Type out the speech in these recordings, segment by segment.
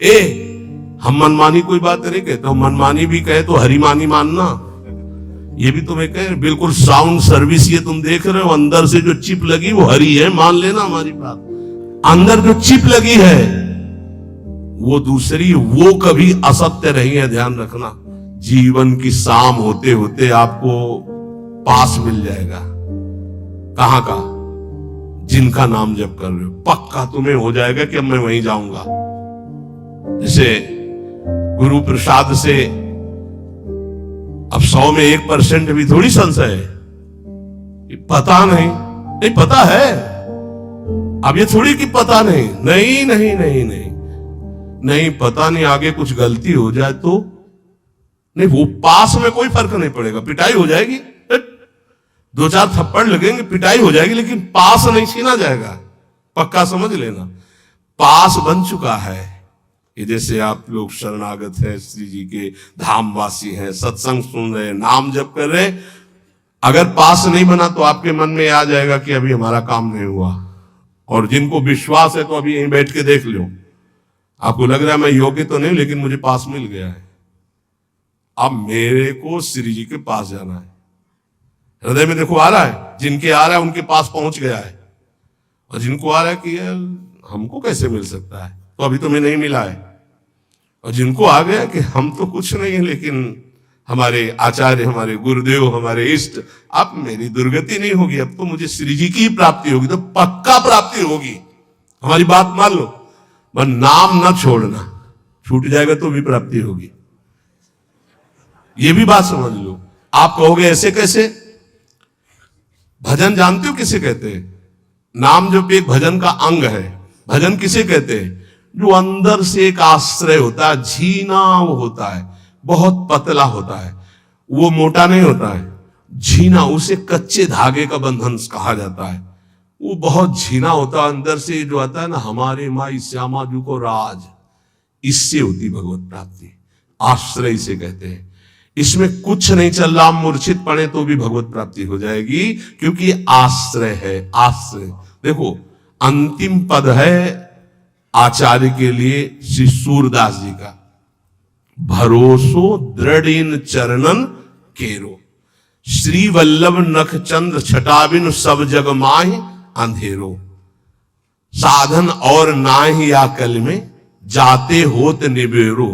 ए हम मनमानी कोई बात नहीं कहते, हम मनमानी भी कहे तो हरिमानी मानना, ये भी तुम्हें कहे। बिल्कुल साउंड सर्विस ये तुम देख रहे हो, अंदर से जो चिप लगी वो हरी है, मान लेना हमारी बात। अंदर जो चिप लगी है वो दूसरी, वो कभी असत्य नहीं है, ध्यान रखना। जीवन की शाम होते होते आपको पास मिल जाएगा। कहां का? जिनका नाम जप कर रहे हो, पक्का तुम्हें हो जाएगा कि अब मैं वहीं जाऊंगा। जैसे गुरु प्रसाद से अब 100 में 1% भी थोड़ी संशय है। पता नहीं पता है। अब ये थोड़ी कि पता नहीं, नहीं नहीं नहीं नहीं नहीं पता नहीं, आगे कुछ गलती हो जाए तो नहीं, वो पास में कोई फर्क नहीं पड़ेगा, पिटाई हो जाएगी, 2-4 थप्पड़ लगेंगे, पिटाई हो जाएगी, लेकिन पास नहीं छीना जाएगा, पक्का समझ लेना। पास बन चुका है। ये जैसे आप लोग शरणागत हैं, श्री जी के धामवासी हैं, सत्संग सुन रहे हैं, नाम जप कर रहे हैं, अगर पास नहीं बना तो आपके मन में आ जाएगा कि अभी हमारा काम नहीं हुआ। और जिनको विश्वास है तो अभी यहीं बैठ के देख लो, आपको लग रहा है मैं योग्य तो नहीं, लेकिन मुझे पास मिल गया है। अब मेरे को श्री जी के पास जाना है। हृदय में देखो आ रहा है, जिनके आ रहा है उनके पास पहुंच गया है, और जिनको आ रहा है कि यार हमको कैसे मिल सकता है, तो अभी तुम्हें नहीं मिला है। और जिनको आ गया कि हम तो कुछ नहीं है, लेकिन हमारे आचार्य, हमारे गुरुदेव, हमारे इष्ट, अब मेरी दुर्गति नहीं होगी, अब तो मुझे श्री जी की प्राप्ति होगी, तो पक्का प्राप्ति होगी। हमारी बात मान लो, पर नाम ना छोड़ना, छूट जाएगा तो भी प्राप्ति होगी, ये भी बात समझ लो। आप कहोगे ऐसे कैसे? भजन जानते हो किसे कहते हैं? नाम जो एक भजन का अंग है। भजन किसे कहते हैं? जो अंदर से एक आश्रय होता है, झीना वो होता है, बहुत पतला होता है, वो मोटा नहीं होता है, झीना, उसे कच्चे धागे का बंधन कहा जाता है। वो बहुत झीना होता है, अंदर से जो आता है ना, हमारे माई श्यामा जी को राज, इससे होती भगवत प्राप्ति। आश्रय इसे कहते हैं। इसमें कुछ नहीं चल रहा, मूर्छित पड़े तो भी भगवत प्राप्ति हो जाएगी, क्योंकि आश्रय है। आश्रय देखो, अंतिम पद है आचार्य के लिए श्री सूरदास जी का, भरोसो दृढ़ इन चरणन केरो, श्री वल्लभ नख चंद्र छटाबिन सब जग माहि अंधेरो, साधन और नाहि या कल में जाते होत निबेरो।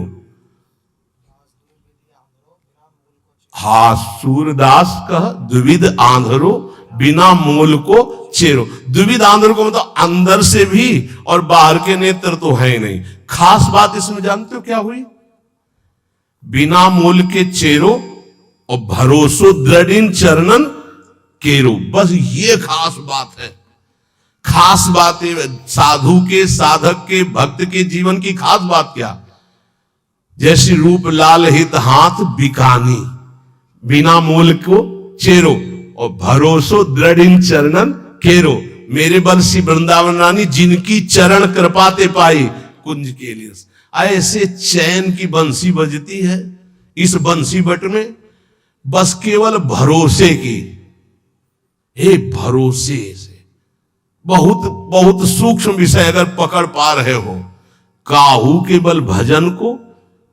हा सूरदास कह द्विविध आंधरो, बिना मूल को चेरो। द्विविध आंधरो को मतलब अंदर से भी और बाहर के नेत्र तो है ही नहीं। खास बात इसमें जानते हो क्या हुई? बिना मूल के चेरो और भरोसो दृढ़ चरणन केरो, बस ये खास बात है। खास बात है साधु के, साधक के, भक्त के जीवन की खास बात क्या? जैसे रूप लाल हित हाथ बिकानी, बिना मूल को चेरो और भरोसो दृढ़ चरणन केरो। मेरे बंसी वृंदावन रानी, जिनकी चरण कृपाते पाई कुंज के लिए। ऐसे चैन की बंसी बजती है इस बंसी बट में, बस केवल भरोसे की। हे भरोसे से बहुत बहुत सूक्ष्म विषय अगर पकड़ पा रहे हो, काहू के बल भजन को,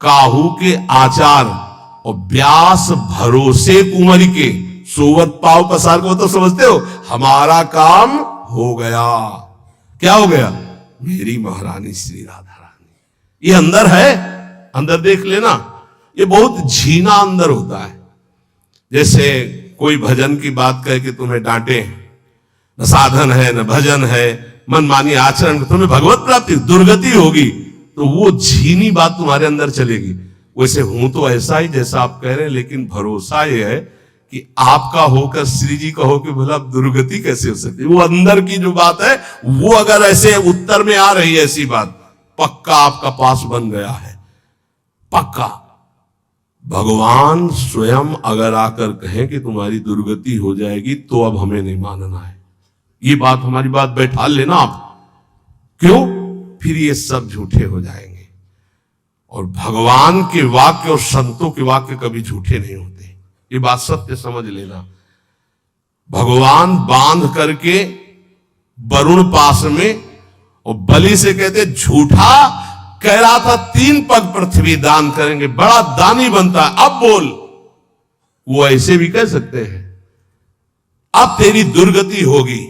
काहू के आचार और व्यास भरोसे कुंवरी के, सोवत पाव पसार को तो समझते हो। हमारा काम हो गया। क्या हो गया? मेरी महारानी श्री राधा रानी। ये अंदर है, अंदर देख लेना। ये बहुत झीना अंदर होता है। जैसे कोई भजन की बात कहे कि तुम्हें डांटे, न साधन है न भजन है, मनमानी आचरण, तुम्हें भगवत प्राप्ति दुर्गति होगी, तो वो झीनी बात तुम्हारे अंदर चलेगी। वैसे हूं तो ऐसा ही जैसा आप कह रहे हैं, लेकिन भरोसा ये है कि आपका होकर श्री जी का होकर भला दुर्गति कैसे हो सकती है? वो अंदर की जो बात है, वो अगर ऐसे उत्तर में आ रही है ऐसी बात, पक्का आपका पास बन गया है, पक्का। भगवान स्वयं अगर आकर कहें कि तुम्हारी दुर्गति हो जाएगी, तो अब हमें नहीं मानना है। ये बात, हमारी बात बैठा लेना आप। क्यों? फिर ये सब झूठे हो जाएंगे। और भगवान के वाक्य और संतों के वाक्य कभी झूठे नहीं होते, ये बात सत्य समझ लेना। भगवान बांध करके वरुण पास में, और बलि से कहते झूठा कह रहा था 3 पग पृथ्वी दान करेंगे, बड़ा दानी बनता है। अब बोल, वो ऐसे भी कह सकते हैं, अब तेरी दुर्गति होगी,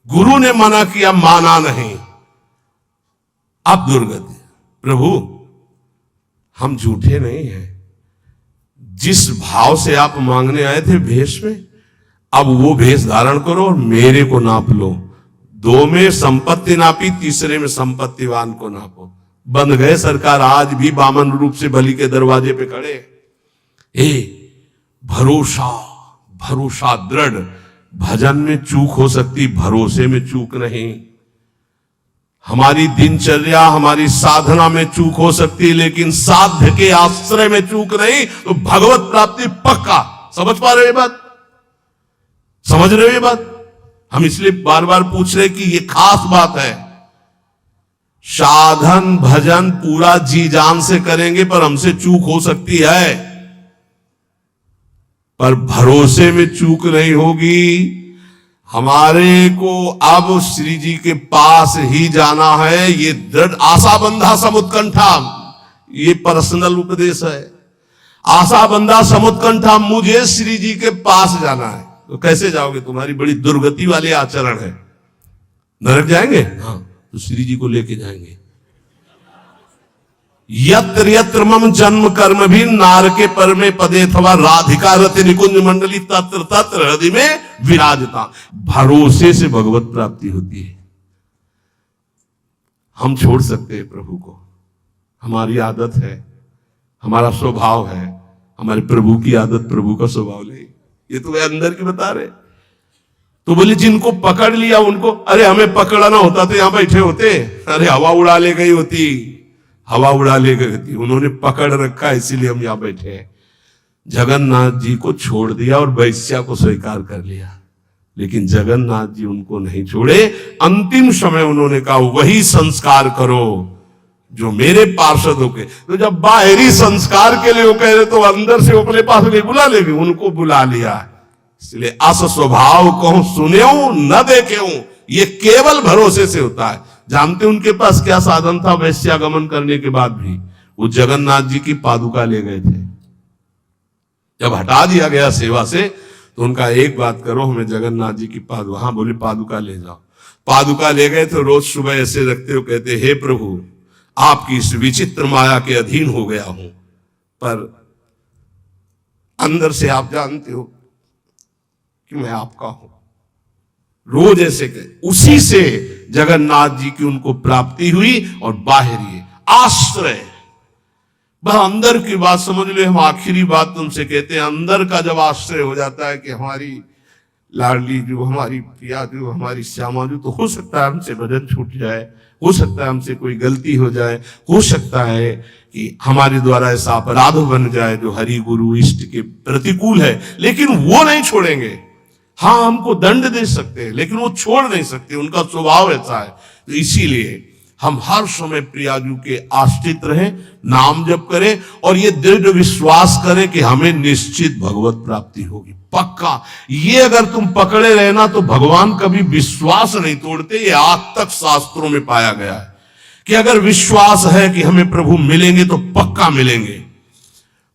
गुरु ने मना किया, माना नहीं, अब दुर्गति। प्रभु हम झूठे नहीं हैं, जिस भाव से आप मांगने आए थे भेष में, अब वो भेष धारण करो और मेरे को नाप लो। 2 में संपत्ति नापी, तीसरे में संपत्तिवान को नापो। बंद गए सरकार, आज भी बामन रूप से बलि के दरवाजे पे खड़े। भरोसा, भरोसा दृढ़। भजन में चूक हो सकती, भरोसे में चूक नहीं। हमारी दिनचर्या, हमारी साधना में चूक हो सकती, लेकिन साध्य के आश्रय में चूक नहीं। तो भगवत प्राप्ति पक्का। समझ पा रहे हो ये बात? समझ रहे हो ये बात? हम इसलिए बार बार पूछ रहे कि ये खास बात है। साधन भजन पूरा जी जान से करेंगे, पर हमसे चूक हो सकती है, पर भरोसे में चूक नहीं होगी। हमारे को अब श्री जी के पास ही जाना है। ये दृढ़ आशा बंधा समुत्कंठा, ये पर्सनल उपदेश है। आशा बंधा समुत्कंठा, मुझे श्री जी के पास जाना है। तो कैसे जाओगे? तुम्हारी बड़ी दुर्गति वाले आचरण है। नरक जाएंगे? हाँ, तो श्री जी को लेके जाएंगे। यत्र यत्र मम जन्म कर्म भी नारके परमे पदे अथवा राधिका रति निकुंज मंडली तत्र तत्र हृदय में विराजता। भरोसे से भगवत प्राप्ति होती है। हम छोड़ सकते हैं प्रभु को, हमारी आदत है, हमारा स्वभाव है। हमारे प्रभु की आदत, प्रभु का स्वभाव नहीं। ये तो वे अंदर की बता रहे। तो बोले जिनको पकड़ लिया उनको, अरे हमें पकड़ना होता तो यहां बैठे होते, अरे हवा उड़ा ले गई होती, हवा उड़ा ले गई थी। उन्होंने पकड़ रखा, इसीलिए हम यहां बैठे हैं। जगन्नाथ जी को छोड़ दिया और वैश्या को स्वीकार कर लिया, लेकिन जगन्नाथ जी उनको नहीं छोड़े। अंतिम समय उन्होंने कहा वही संस्कार करो जो मेरे पार्षदों के। तो जब बाहरी संस्कार के लिए वो कह रहे, तो अंदर से अपने पास नहीं बुला लेंगे, उनको बुला लिया। इसलिए अस स्वभाव कहूं सुन्यो न देखें, ये केवल भरोसे से होता है। जानते उनके पास क्या साधन था? वैश्यागमन करने के बाद भी वो जगन्नाथ जी की पादुका ले गए थे। जब हटा दिया गया सेवा से, तो उनका एक बात करो, हमें जगन्नाथ जी की पादुका, हाँ बोले पादुका ले जाओ। पादुका ले गए तो रोज सुबह ऐसे रखते हो, कहते हे प्रभु आपकी इस विचित्र माया के अधीन हो गया हूं, पर अंदर से आप जानते हो कि मैं आपका हूं। रोज ऐसे कहे। उसी से जगन्नाथ जी की उनको प्राप्ति हुई। और बाहरी आश्रय, बस अंदर की बात समझ लो। हम आखिरी बात तुमसे कहते हैं, अंदर का जब आश्रय हो जाता है कि हमारी लाडली जो, हमारी प्रिया जो, हमारी श्यामा जो, तो हो सकता है हमसे भजन छूट जाए, हो सकता है हमसे कोई गलती हो जाए, हो सकता है कि हमारे द्वारा ऐसा अपराध बन जाए जो हरि गुरु इष्ट के प्रतिकूल है, लेकिन वो नहीं छोड़ेंगे। हाँ हमको दंड दे सकते हैं, लेकिन वो छोड़ नहीं सकते, उनका स्वभाव ऐसा है। तो इसीलिए हम हर समय प्रियाजू के आश्रित रहें, नाम जप करें और ये दृढ़ विश्वास करें कि हमें निश्चित भगवत प्राप्ति होगी, पक्का। ये अगर तुम पकड़े रहना तो भगवान कभी विश्वास नहीं तोड़ते। ये आज तक शास्त्रों में पाया गया है कि अगर विश्वास है कि हमें प्रभु मिलेंगे तो पक्का मिलेंगे।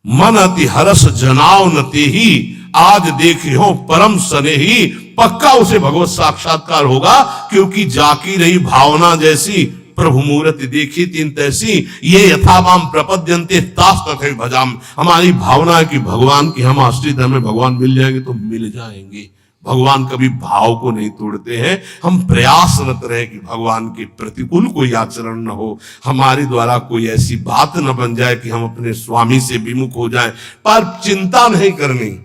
मन अति हरस जनाव न ते ही, आज देखे हो परम सने ही, पक्का उसे भगवत साक्षात्कार होगा। क्योंकि जाकी रही भावना जैसी, प्रभु मूर्ति देखी तीन तैसी, ये यथावाम प्रपद्यन्ते तास तथे भजाम। हमारी भावना है कि भगवान की हम आश्रित, हमें भगवान मिल जाएंगे तो मिल जाएंगे। भगवान कभी भाव को नहीं तोड़ते हैं। हम प्रयासरत रहे कि भगवान के प्रतिकूल कोई आचरण न हो, हमारे द्वारा कोई ऐसी बात न बन जाए कि हम अपने स्वामी से विमुख हो जाएं। पर चिंता नहीं करनी,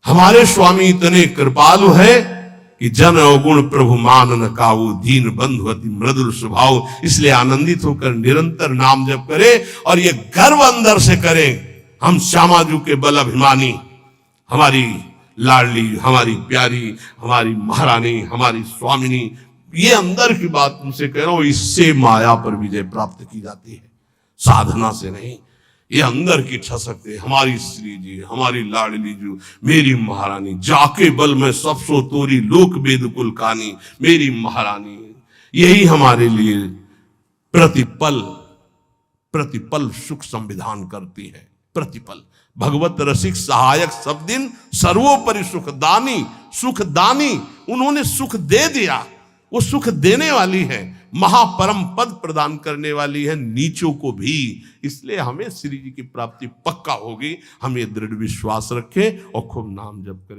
हमारे स्वामी इतने कृपालु है कि जन अवगुण प्रभु मान न काऊ, दीन बंधु अति मृदुल स्वभाव। इसलिए आनंदित होकर निरंतर नाम जप करें और ये गर्व अंदर से करें, हम श्यामाजू के बल अभिमानी, हमारी लाडली, हमारी प्यारी, हमारी महारानी, हमारी स्वामिनी। ये अंदर की बात तुमसे कह रहा हूं, इससे माया पर विजय प्राप्त की जाती है, साधना से नहीं। ये अंदर की ठसक है, हमारी श्री जी, हमारी लाडली जो, मेरी महारानी, जाके बल में सब सो तोरी लोक वेद कुल कानी, मेरी महारानी। यही हमारे लिए प्रतिपल प्रतिपल सुख संविधान करती है। प्रतिपल भगवत रसिक सहायक सब दिन सर्वोपरि सुखदानी, सुखदानी उन्होंने सुख दे दिया, वो सुख देने वाली है, महापरम पद प्रदान करने वाली है नीचों को भी। इसलिए हमें श्री जी की प्राप्ति पक्का होगी। हम ये दृढ़ विश्वास रखें और खूब नाम जप करें।